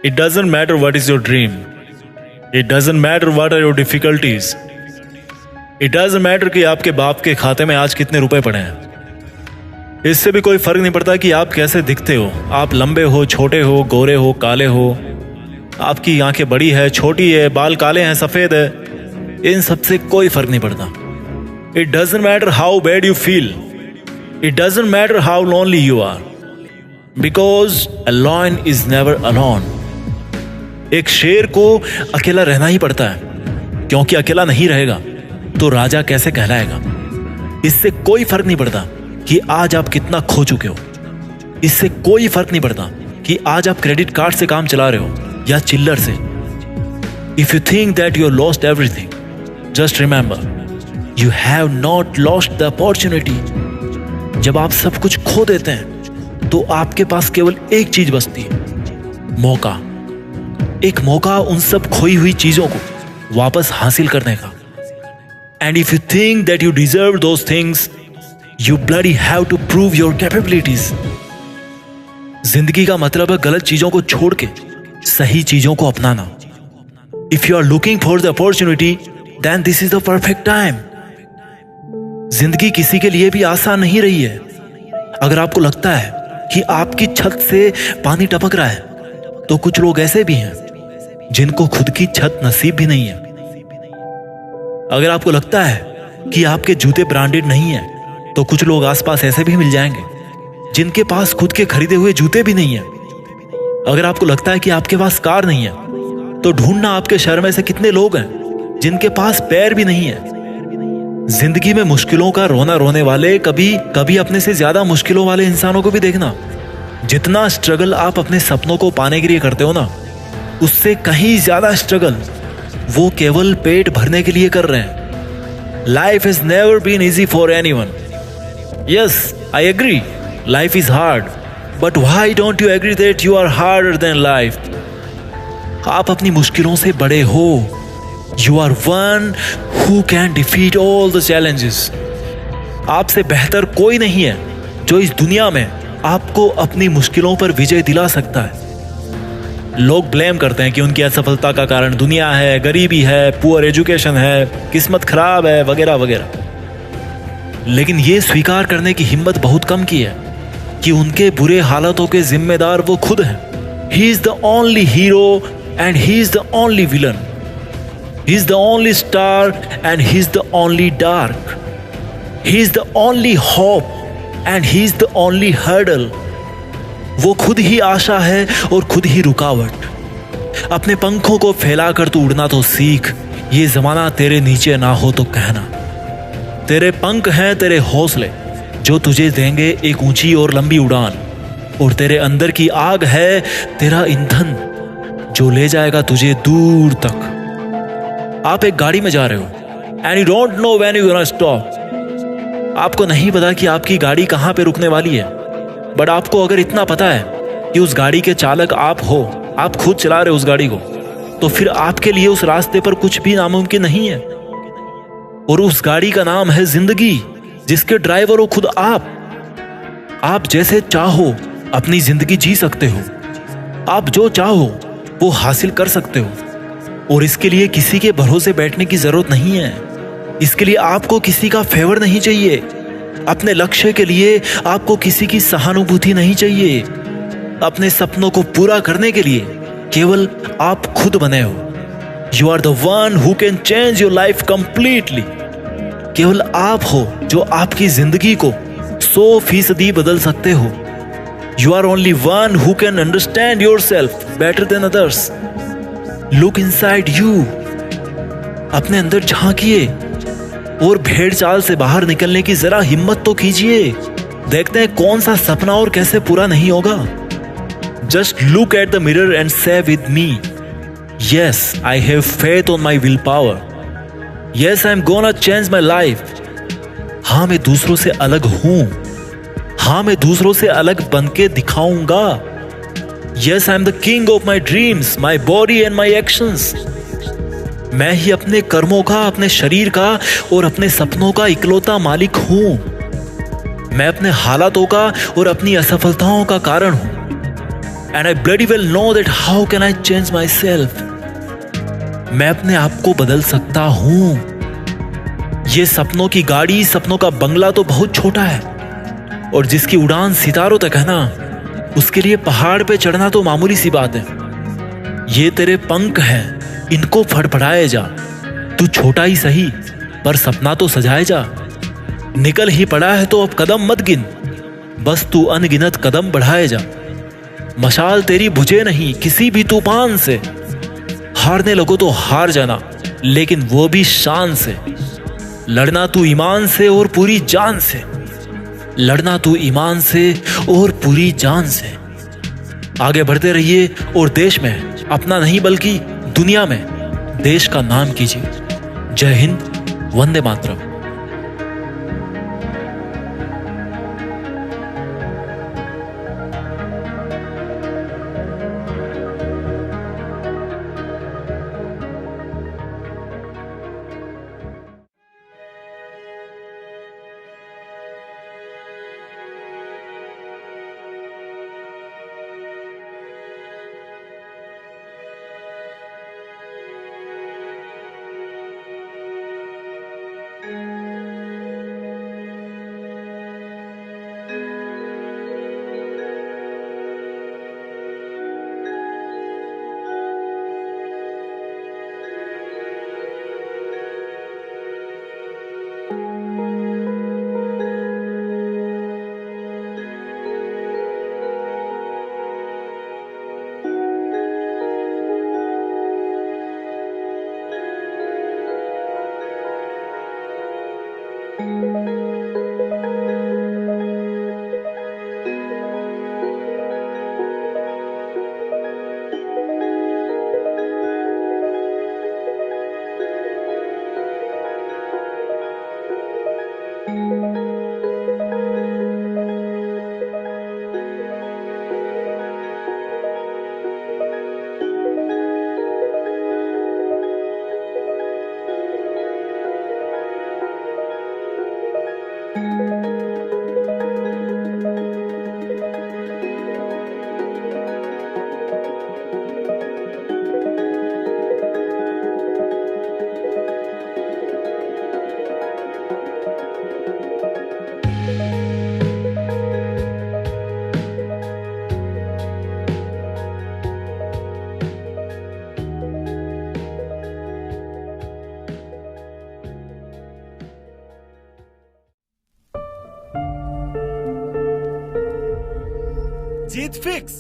It doesn't matter what is your dream. It doesn't matter what are your difficulties. It doesn't matter कि आपके बाप के खाते में आज कितने रुपए पड़े हैं। इससे भी कोई फर्क नहीं पड़ता कि आप कैसे दिखते हो। आप लंबे हो, छोटे हो, गोरे हो, काले हो, आपकी आंखें बड़ी है, छोटी है, बाल काले हैं, सफेद है, इन सबसे कोई फर्क नहीं पड़ता। It doesn't matter how bad you feel. It doesn't matter how lonely you are. Because a lion is never alone. एक शेर को अकेला रहना ही पड़ता है, क्योंकि अकेला नहीं रहेगा तो राजा कैसे कहलाएगा। इससे कोई फर्क नहीं पड़ता कि आज आप कितना खो चुके हो। इससे कोई फर्क नहीं पड़ता कि आज आप क्रेडिट कार्ड से काम चला रहे हो या चिल्लर से। If you think that you lost everything, just remember you have not lost the opportunity. जब आप सब कुछ खो देते हैं तो आपके पास केवल एक चीज बचती है, मौका। एक मौका उन सब खोई हुई चीजों को वापस हासिल करने का। And if you think that you deserve those things, you bloody have to prove your capabilities. जिंदगी का मतलब है गलत चीजों को छोड़ के सही चीजों को अपनाना। If you are looking for the opportunity, then this is the perfect time. जिंदगी किसी के लिए भी आसान नहीं रही है। अगर आपको लगता है कि आपकी छत से पानी टपक रहा है, तो कुछ लोग ऐसे भी हैं जिनको खुद की छत नसीब भी नहीं है। अगर आपको लगता है कि आपके जूते ब्रांडेड नहीं है, तो कुछ लोग आसपास ऐसे भी मिल जाएंगे जिनके पास खुद के खरीदे हुए जूते भी नहीं है। अगर आपको लगता है कि आपके पास कार नहीं है, तो ढूंढना आपके शहर में से कितने लोग हैं जिनके पास पैर भी नहीं है। जिंदगी में मुश्किलों का रोना रोने वाले कभी अपने से ज्यादा मुश्किलों वाले इंसानों को भी देखना। जितना स्ट्रगल आप अपने सपनों को पाने के लिए करते हो ना, उससे कहीं ज्यादा स्ट्रगल वो केवल पेट भरने के लिए कर रहे हैं। Life has never been easy for anyone. Yes, I agree, life is hard, but why don't you agree that you are harder than life. आप अपनी मुश्किलों से बड़े हो। You are one who can defeat all the challenges. आपसे बेहतर कोई नहीं है जो इस दुनिया में आपको अपनी मुश्किलों पर विजय दिला सकता है। लोग ब्लेम करते हैं कि उनकी असफलता का कारण दुनिया है, गरीबी है, पुअर एजुकेशन है, किस्मत खराब है, वगैरह वगैरह। लेकिन ये स्वीकार करने की हिम्मत बहुत कम की है कि उनके बुरे हालातों के जिम्मेदार वो खुद हैं। He is the only hero and he is the only villain. He is the only star and he is the only dark. He is the only hope and he is the only hurdle. वो खुद ही आशा है और खुद ही रुकावट। अपने पंखों को फैलाकर तू उड़ना तो सीख। ये जमाना तेरे नीचे ना हो तो कहना। तेरे पंख हैं तेरे हौसले, जो तुझे देंगे एक ऊंची और लंबी उड़ान। और तेरे अंदर की आग है तेरा ईंधन, जो ले जाएगा तुझे दूर तक। आप एक गाड़ी में जा रहे हो and you don't know when you gonna stop. आपको नहीं पता कि आपकी गाड़ी कहां पे रुकने वाली है, बट आपको अगर इतना पता है कि उस गाड़ी के चालक आप हो, आप खुद चला रहे हो उस गाड़ी को, तो फिर आपके लिए उस रास्ते पर कुछ भी नामुमकिन नहीं है। और उस गाड़ी का नाम है जिंदगी, जिसके ड्राइवर हो खुद आप जैसे चाहो अपनी जिंदगी जी सकते हो। आप जो चाहो वो हासिल कर सकते हो, और इसके लिए किसी के भरोसे बैठने की जरूरत नहीं है। इसके लिए आपको किसी का फेवर नहीं चाहिए। अपने लक्ष्य के लिए आपको किसी की सहानुभूति नहीं चाहिए। अपने सपनों को पूरा करने के लिए केवल आप खुद बने हो। You are the one who can change your life completely. केवल आप हो जो आपकी जिंदगी को 100% बदल सकते हो। You are only one who can understand yourself better than others. Look inside you. अपने अंदर झांकिए और भेड़ चाल से बाहर निकलने की जरा हिम्मत तो कीजिए। देखते हैं कौन सा सपना और कैसे पूरा नहीं होगा। Just look at the mirror and say with me, yes I have faith on my will power. Yes I am gonna change my life. हाँ, मैं दूसरों से अलग हूं। हाँ, मैं दूसरों से अलग बन के दिखाऊंगा। Yes, I am the king of my dreams, my body and my actions. मैं ही अपने कर्मों का, अपने शरीर का और अपने सपनों का इकलौता मालिक हूं। मैं अपने हालातों का और अपनी असफलताओं का कारण हूं। And I bloody well know that how can I change my self. मैं अपने आप को बदल सकता हूं। ये सपनों की गाड़ी, सपनों का बंगला तो बहुत छोटा है, और जिसकी उड़ान सितारों तक है ना, उसके लिए पहाड़ पे चढ़ना तो मामूली सी बात है। ये तेरे पंख हैं, इनको फड़फड़ाए जा। तू छोटा ही सही, पर सपना तो सजाए जा। निकल ही पड़ा है तो अब कदम मत गिन, बस तू अनगिनत कदम बढ़ाए जा। मशाल तेरी बुझे नहीं किसी भी तूफान से। हारने लगो तो हार जाना, लेकिन वो भी शान से। लड़ना तू ईमान से और पूरी जान से। लड़ना तू ईमान से और पूरी जान से। आगे बढ़ते रहिए और देश में, अपना नहीं बल्कि दुनिया में देश का नाम कीजिए। जय हिंद, वंदे मातरम। जीत फिक्स।